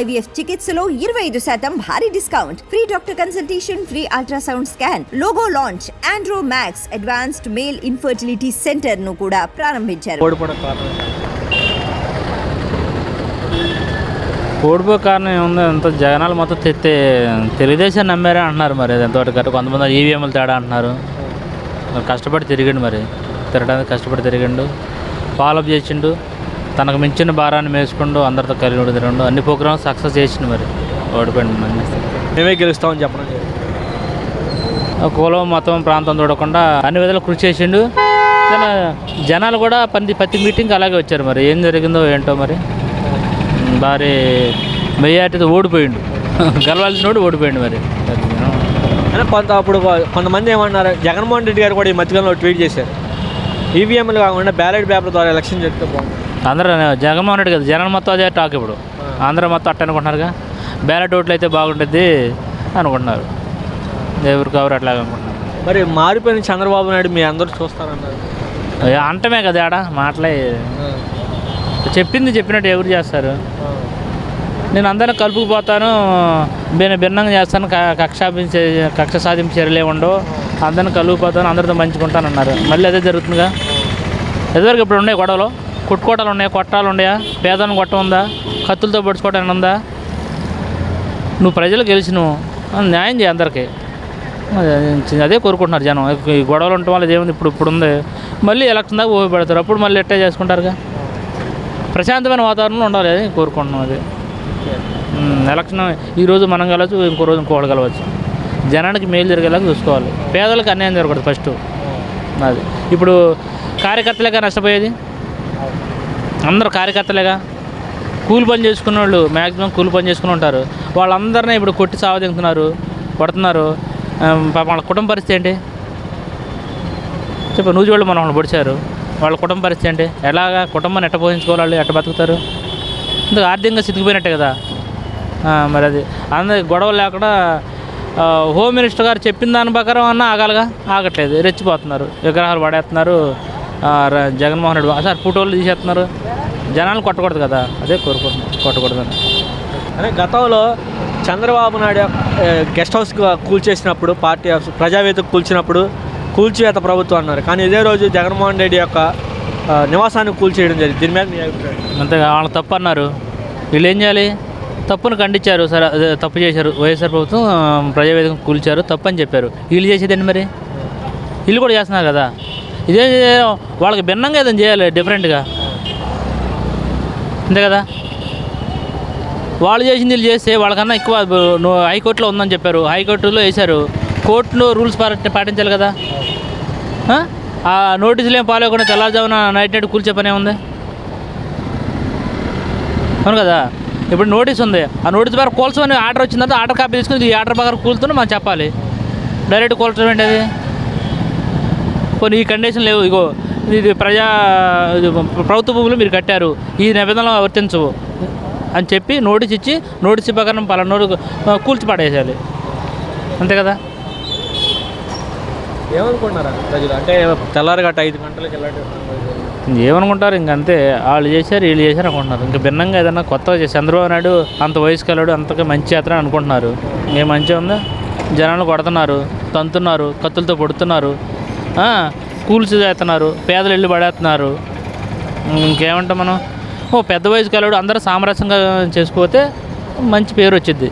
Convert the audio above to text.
IVF చికిత్సలో 25% భారీ discount, free doctor consultation, free ultrasound scan, logo launch, Andro max advanced male infertility centre ను కూడా ప్రారంభించారు. ఓడిపో కారణం ఏముంది, అంత జగనాలు మొత్తం తెలుగుదేశం నమ్మారే అంటున్నారు. మరి ఎంతవరకు కరెక్ట్, కొంతమంది ఈవీఎంలు తేడా అంటున్నారు. కష్టపడి తిరిగిండు, మరి తిరగడానికి కష్టపడి తిరిగిండు, ఫాలోఅప్ చేసిండు, తనకు మించిన భారాన్ని మేసుకుంటూ అందరితో కలిగి తిరగండు, అన్ని ప్రోగ్రామ్స్ సక్సెస్ చేసిండు. మరి ఓడిపోయింది. మేమే గెలుస్తామని చెప్పడం, కులం మతం ప్రాంతం చూడకుండా అన్ని విధాలు కృషి చేసిండు. జనాలు కూడా ప్రతి మీటింగ్కి అలాగే వచ్చారు. మరి ఏం జరిగిందో ఏంటో, మరి భారీ మెజార్టీతో ఓడిపోయిండు. గెలవాల్సినోడు ఓడిపోయిండు. మరి కొంతమంది ఏమన్నారు, జగన్మోహన్ రెడ్డి గారు కూడా ఈ మధ్యకాలంలో ట్వీట్ చేశారు, ఈవీఎంలు కాకుండా బ్యాలెట్ పేపర్ ద్వారా ఎలక్షన్ చేస్తే బాగుంది. అందరూ జగన్మోహన్ రెడ్డి కదా, జనం మొత్తం అదే టాక్. ఇప్పుడు అందరూ మొత్తం అట్ట అనుకుంటున్నారుగా, బ్యాలెట్ ఓట్లు అయితే బాగుంటుంది అనుకుంటున్నారు. ఎవరికి ఎవరు అట్లాగే అనుకుంటున్నారు. మరి మారిపోయిన చంద్రబాబు నాయుడు మీ అందరూ చూస్తారన్నారు. అంటమే కదా ఆడ మాటలే, చెప్పింది చెప్పినట్టు ఎవరు చేస్తారు. నేను అందరిని కలుపుకుపోతాను, భిన్నంగా చేస్తాను, కక్ష సాధింపు చర్యలు ఉండవు, అందరిని కలుపుకుపోతాను, అందరితో మంచుకుంటాను అన్నారు. మళ్ళీ అదే జరుగుతుందిగా. ఎదువరకు ఇప్పుడు ఉన్నాయి గొడవలు, కొట్టుకోటాలు ఉన్నాయి, కొట్టాలు ఉన్నాయా, పేదలను కొట్ట ఉందా, కత్తులతో పొడుచుకోవటానికి ఉందా? నువ్వు ప్రజలు గెలిచినవు, న్యాయం చేయి అందరికీ. అదే కోరుకుంటున్నారు జనం. ఈ గొడవలు ఉండటం వల్ల ఏముంది, ఇప్పుడు ఉంది. మళ్ళీ ఎలక్షన్ దాకా ఓపి పెడతారు, అప్పుడు మళ్ళీ ఎట్టే చేసుకుంటారుగా. ప్రశాంతమైన వాతావరణంలో ఉండాలి, అది కోరుకుంటున్నాం. అది ఎలక్షన్ ఈరోజు మనం కలవచ్చు, ఇంకో రోజు ఇంకోటి కలవచ్చు. జనానికి మేలు జరిగేలాగా చూసుకోవాలి, పేదలకు అన్యాయం జరగకూడదు ఫస్ట్. అది ఇప్పుడు కార్యకర్తలేగా నష్టపోయేది, అందరూ కార్యకర్తలేగా. కూలి పని చేసుకున్న వాళ్ళు మ్యాక్సిమం కూలి పని చేసుకుని ఉంటారు. వాళ్ళందరినీ ఇప్పుడు కొట్టి సావదింటున్నారు, కొడుతున్నారు. వాళ్ళ కుటుంబ పరిస్థితి ఏంటి చెప్పు. నువ్వు చూడు, మనం పొడిచారు, వాళ్ళ కుటుంబ పరిస్థితి ఏంటి? ఎలాగా కుటుంబాన్ని ఎట్ట పోషించుకోవాలి, ఎట్ట బతుకుతారు? ఇందుకు ఆర్థికంగా సిద్ధిపోయినట్టే కదా. మరి అది అందరి గొడవలు లేకుండా హోమ్ మినిస్టర్ గారు చెప్పిన దాని ప్రకారం అన్నా ఆగాలిగా, ఆగట్లేదు. రెచ్చిపోతున్నారు, విగ్రహాలు పడేస్తున్నారు. జగన్మోహన్ రెడ్డి సార్ ఫోటోలు తీసేస్తున్నారు. జనాలు కొట్టకూడదు కదా, అదే కోరుకుంటున్నారు, కొట్టకూడదని. అదే గతంలో చంద్రబాబు నాయుడు గెస్ట్ హౌస్ కూల్చేసినప్పుడు, పార్టీ హౌస్ ప్రజావేదిక కూల్చినప్పుడు కూల్చివేత ప్రభుత్వం అన్నారు. కానీ ఇదే రోజు జగన్మోహన్ రెడ్డి యొక్క నివాసాన్ని కూల్చేయడం జరిగింది. దీని మీద మీ అభిప్రాయం? అంతేగా, వాళ్ళు తప్పు అన్నారు. వీళ్ళు ఏం చేయాలి? తప్పును ఖండించారు. సరే, అదే తప్పు చేశారు. వైఎస్ఆర్ ప్రభుత్వం ప్రజావేదిక కూల్చారు, తప్పు అని చెప్పారు. వీళ్ళు చేసేదండి మరి, వీళ్ళు కూడా చేస్తున్నారు కదా. ఇదే వాళ్ళకి భిన్నంగా ఏదైనా చేయాలి, డిఫరెంట్గా. అంతే కదా. వాళ్ళు చేసింది వీళ్ళు చేస్తే వాళ్ళకన్నా ఎక్కువ. హైకోర్టులో ఉందని చెప్పారు, హైకోర్టులో వేశారు. కోర్టులో రూల్స్ పాటించాలి కదా. ఆ నోటీసులు ఏం పాలేకుండా తెల్లారుజామున నైట్ కూల్చే పనే ఉంది. అవును కదా. ఇప్పుడు నోటీస్ ఉంది, ఆ నోటీస్ ప్రకారం కూల్చమని ఆర్డర్ వచ్చిన తర్వాత ఆర్డర్ కాపీ తీసుకుని ఈ ఆర్డర్ ప్రకారం కూలుతున్నా మనం చెప్పాలి. డైరెక్ట్ కూల్చడం ఏంటి అది? కొన్ని ఈ కండిషన్ లేవు, ఇగో ఇది ప్రభుత్వ భూములు మీరు కట్టారు, ఈ నిబంధనలు వర్తించవు అని చెప్పి నోటీస్ ఇచ్చి, నోటీస్ ప్రకారం పలానోడు కూల్చి పడేసేయాలి. అంతే కదా. ఏమనుకుంటున్నారా ప్రజలు? అంటే తెల్లారగట్ట 5 గంటలకు ఏమనుకుంటారు? ఇంకంతే, వాళ్ళు చేశారు వీళ్ళు చేశారు అనుకుంటున్నారు. ఇంకా భిన్నంగా ఏదన్నా కొత్తగా చంద్రబాబు నాయుడు అంత వయసుకి వెళ్ళాడు, అంతగా మంచి చేస్తారని అనుకుంటున్నారు. ఏం మంచిగా ఉందా? జనాలు కొడుతున్నారు, తంతున్నారు, కత్తులతో పొడుతున్నారు, కూల్చి చేస్తున్నారు, పేదలు ఇల్లు పడేస్తున్నారు. ఇంకేమంటాం మనం? పెద్ద వయసుకి వెళ్ళాడు, అందరూ సామరస్యంగా చేసుకోతే మంచి పేరు వచ్చింది.